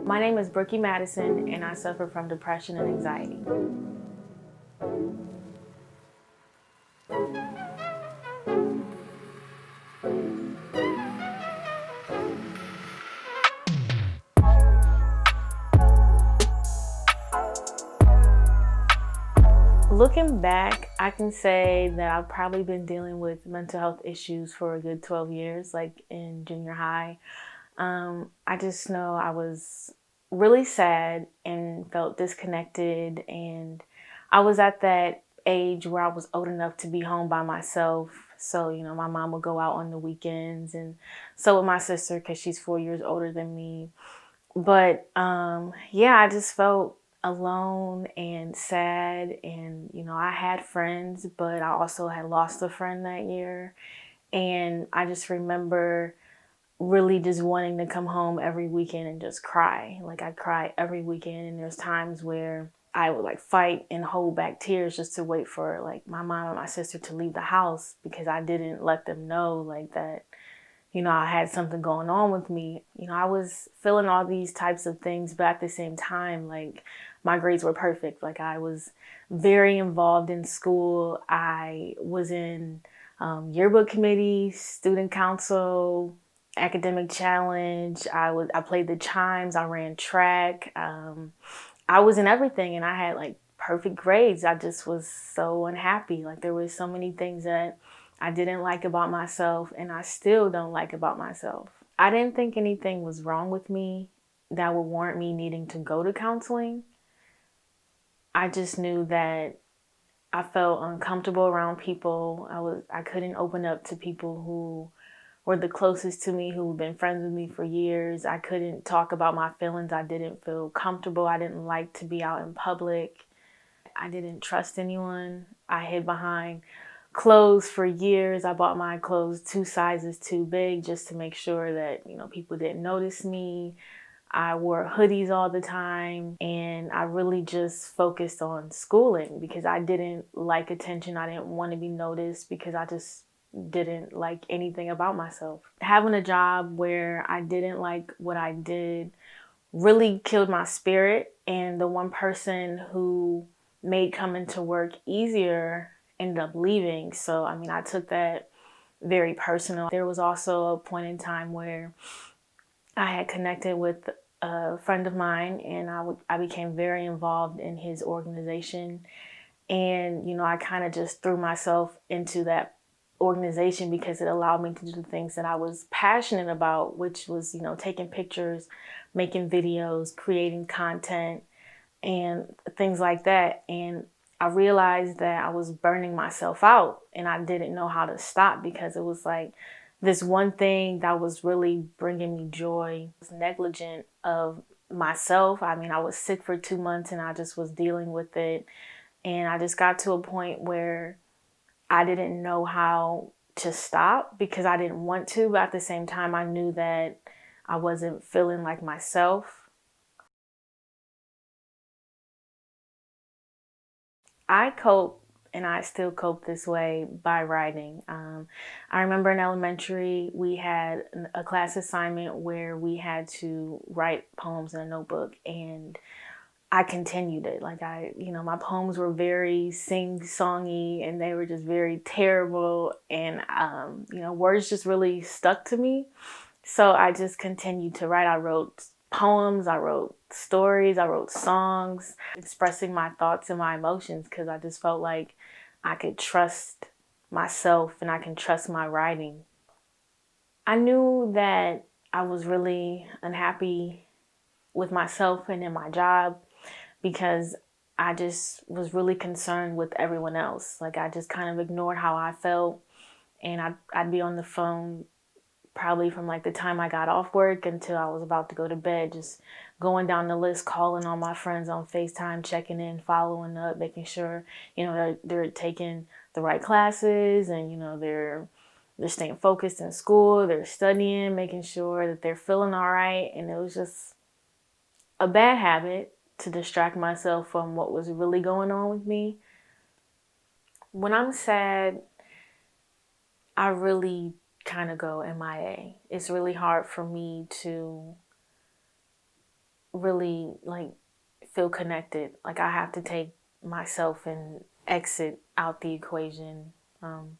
My name is Brookie Madison, and I suffer from depression and anxiety. Looking back, I can say that I've probably been dealing with mental health issues for a good 12 years, like in junior high. I just know I was really sad and felt disconnected, and I was at that age where I was old enough to be home by myself. So, my mom would go out on the weekends, and so would my sister because she's 4 years older than me. But yeah, I just felt alone and sad. And, I had friends, but I also had lost a friend that year. And I just remember really just wanting to come home every weekend and just cry. Like I cry every weekend. And there's times where I would like fight and hold back tears just to wait for like my mom and my sister to leave the house because I didn't let them know like that I had something going on with me. I was feeling all these types of things, but at the same time, like my grades were perfect. Like I was very involved in school. I was in yearbook committee, student council, academic challenge. I played the chimes. I ran track. I was in everything, and I had like perfect grades. I just was so unhappy. Like there was so many things that I didn't like about myself, and I still don't like about myself. I didn't think anything was wrong with me that would warrant me needing to go to counseling. I just knew that I felt uncomfortable around people. I couldn't open up to people who were the closest to me, who've been friends with me for years. I couldn't talk about my feelings. I didn't feel comfortable. I didn't like to be out in public. I didn't trust anyone. I hid behind clothes for years. I bought my clothes 2 sizes too big just to make sure that, people didn't notice me. I wore hoodies all the time, and I really just focused on schooling because I didn't like attention. I didn't want to be noticed because I just didn't like anything about myself. Having a job where I didn't like what I did really killed my spirit, and the one person who made coming to work easier ended up leaving. So, I took that very personal. There was also a point in time where I had connected with a friend of mine, and I became very involved in his organization. And, I kind of just threw myself into that organization because it allowed me to do the things that I was passionate about, which was, taking pictures, making videos, creating content, and things like that. And I realized that I was burning myself out, and I didn't know how to stop because it was like this one thing that was really bringing me joy. I was negligent of myself. I was sick for 2 months, and I just was dealing with it. And I just got to a point where I didn't know how to stop because I didn't want to, but at the same time, I knew that I wasn't feeling like myself. I cope, and I still cope this way by writing. I remember in elementary, we had a class assignment where we had to write poems in a notebook, and I continued it. Like my poems were very sing-songy, and they were just very terrible, and words just really stuck to me. So I just continued to write. I wrote poems, I wrote stories, I wrote songs, expressing my thoughts and my emotions because I just felt like I could trust myself and I can trust my writing. I knew that I was really unhappy with myself and in my job because I just was really concerned with everyone else. Like I just kind of ignored how I felt, and I'd be on the phone probably from like the time I got off work until I was about to go to bed, just going down the list, calling all my friends on FaceTime, checking in, following up, making sure, they're taking the right classes, and, they're staying focused in school, they're studying, making sure that they're feeling all right. And it was just a bad habit to distract myself from what was really going on with me. When I'm sad, I really kind of go MIA. It's really hard for me to really like feel connected. Like I have to take myself and exit out the equation. Um,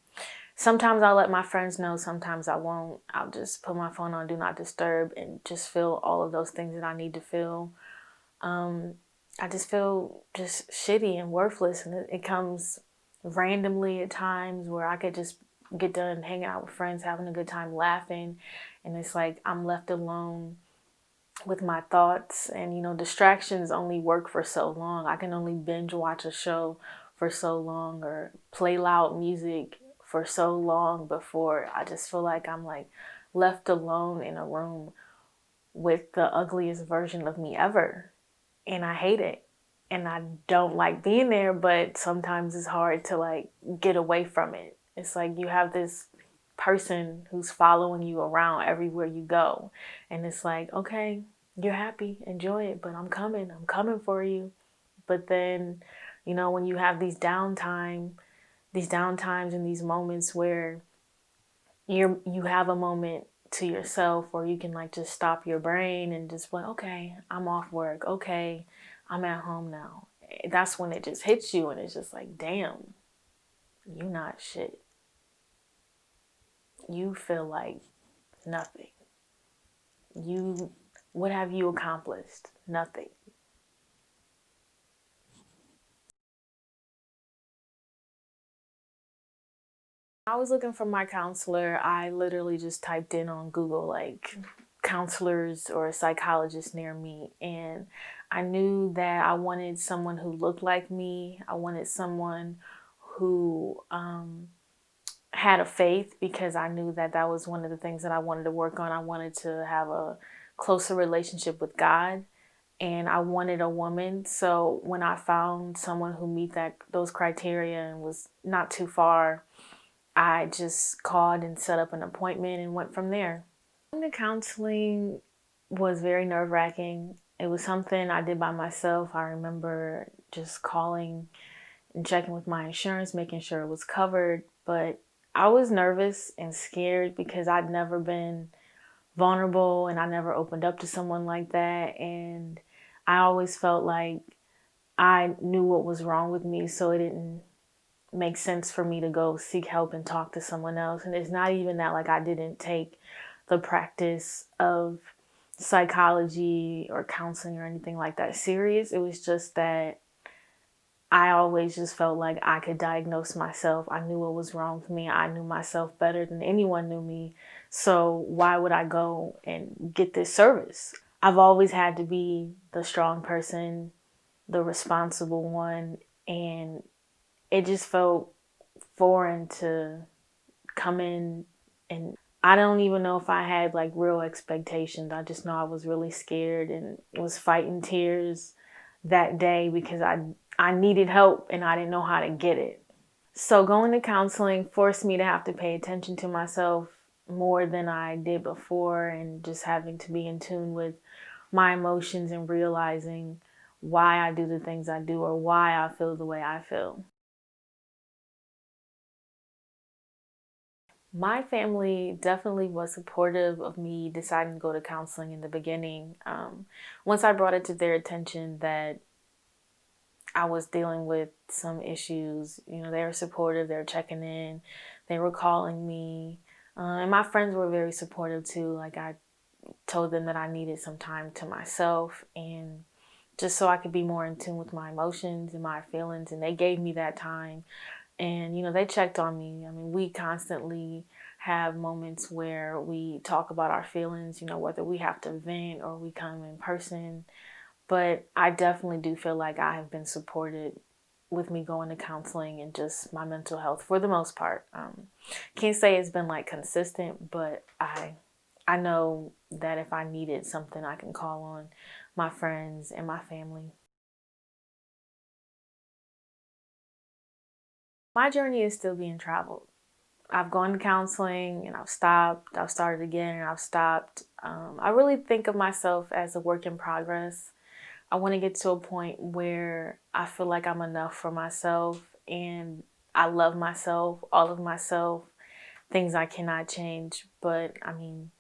Sometimes I'll let my friends know, sometimes I won't. I'll just put my phone on do not disturb and just feel all of those things that I need to feel. Um, I just feel just shitty and worthless, and it comes randomly at times where I could just get done hanging out with friends, having a good time, laughing, and it's like I'm left alone with my thoughts. And distractions only work for so long. I can only binge watch a show for so long or play loud music for so long before I just feel like I'm like left alone in a room with the ugliest version of me ever, and I hate it. And I don't like being there, but sometimes it's hard to like get away from it. It's like you have this person who's following you around everywhere you go. And it's like, okay, you're happy, enjoy it, but I'm coming for you. But then, when you have these downtimes and these moments where you have a moment to yourself, or you can like just stop your brain and just be like, okay, I'm off work. Okay, I'm at home now. That's when it just hits you, and it's just like, damn, you not shit. You feel like nothing. You, what have you accomplished? Nothing. I was looking for my counselor. I literally just typed in on Google like counselors or psychologists near me, and I knew that I wanted someone who looked like me. I wanted someone who had a faith, because I knew that that was one of the things that I wanted to work on. I wanted to have a closer relationship with God, and I wanted a woman. So when I found someone who meet that those criteria and was not too far, I just called and set up an appointment and went from there. The counseling was very nerve wracking. It was something I did by myself. I remember just calling and checking with my insurance, making sure it was covered. But I was nervous and scared because I'd never been vulnerable and I never opened up to someone like that. And I always felt like I knew what was wrong with me, so it didn't make sense for me to go seek help and talk to someone else. And it's not even that like I didn't take the practice of psychology or counseling or anything like that serious. It was just that I always just felt like I could diagnose myself. I knew what was wrong with me. I knew myself better than anyone knew me. So why would I go and get this service? I've always had to be the strong person, the responsible one, and it just felt foreign to come in, and I don't even know if I had like real expectations. I just know I was really scared and was fighting tears that day because I needed help and I didn't know how to get it. So going to counseling forced me to have to pay attention to myself more than I did before, and just having to be in tune with my emotions and realizing why I do the things I do or why I feel the way I feel. My family definitely was supportive of me deciding to go to counseling in the beginning. Once I brought it to their attention that I was dealing with some issues, they were supportive, they were checking in, they were calling me. And my friends were very supportive too. Like I told them that I needed some time to myself, and just so I could be more in tune with my emotions and my feelings. And they gave me that time. And, they checked on me. I mean, we constantly have moments where we talk about our feelings, whether we have to vent or we come in person. But I definitely do feel like I have been supported with me going to counseling and just my mental health for the most part. Can't say it's been like consistent, but I know that if I needed something, I can call on my friends and my family. My journey is still being traveled. I've gone to counseling and I've stopped. I've started again and I've stopped. I really think of myself as a work in progress. I want to get to a point where I feel like I'm enough for myself and I love myself, all of myself, things I cannot change. But I mean,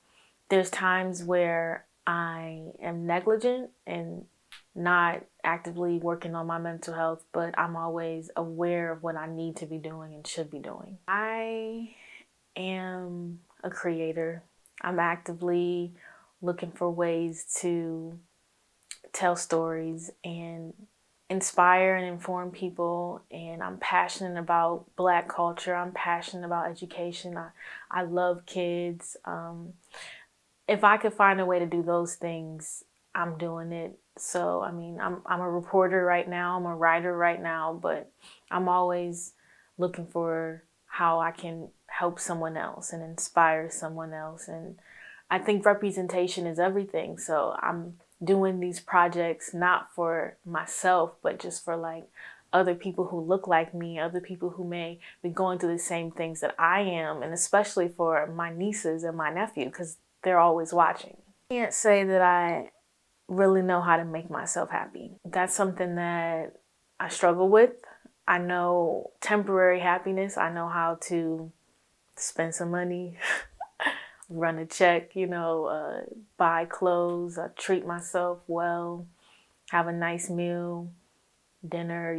there's times where I am negligent and not actively working on my mental health, but I'm always aware of what I need to be doing and should be doing. I am a creator. I'm actively looking for ways to tell stories and inspire and inform people, and I'm passionate about Black culture. I'm passionate about education. I love kids. If I could find a way to do those things, I'm doing it. So I mean, I'm a reporter right now, I'm a writer right now, but I'm always looking for how I can help someone else and inspire someone else. And I think representation is everything. So I'm doing these projects not for myself, but just for like other people who look like me, other people who may be going through the same things that I am, and especially for my nieces and my nephew, because they're always watching. I can't say that I really know how to make myself happy. That's something that I struggle with. I know temporary happiness. I know how to spend some money, run a check, buy clothes, treat myself well, have a nice meal, dinner.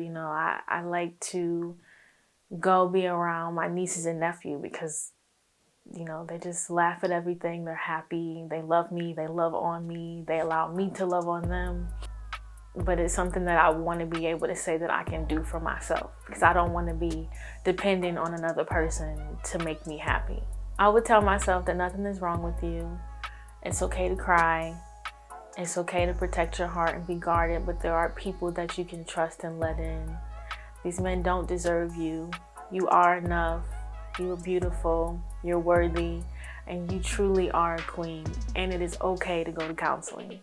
I like to go be around my nieces and nephew because they just laugh at everything. They're happy. They love me. They love on me. They allow me to love on them. But it's something that I want to be able to say that I can do for myself, because I don't want to be dependent on another person to make me happy. I would tell myself that nothing is wrong with you. It's okay to cry. It's okay to protect your heart and be guarded, but there are people that you can trust and let in. These men don't deserve you. You are enough. You are beautiful. You're worthy. And you truly are a queen. And it is okay to go to counseling.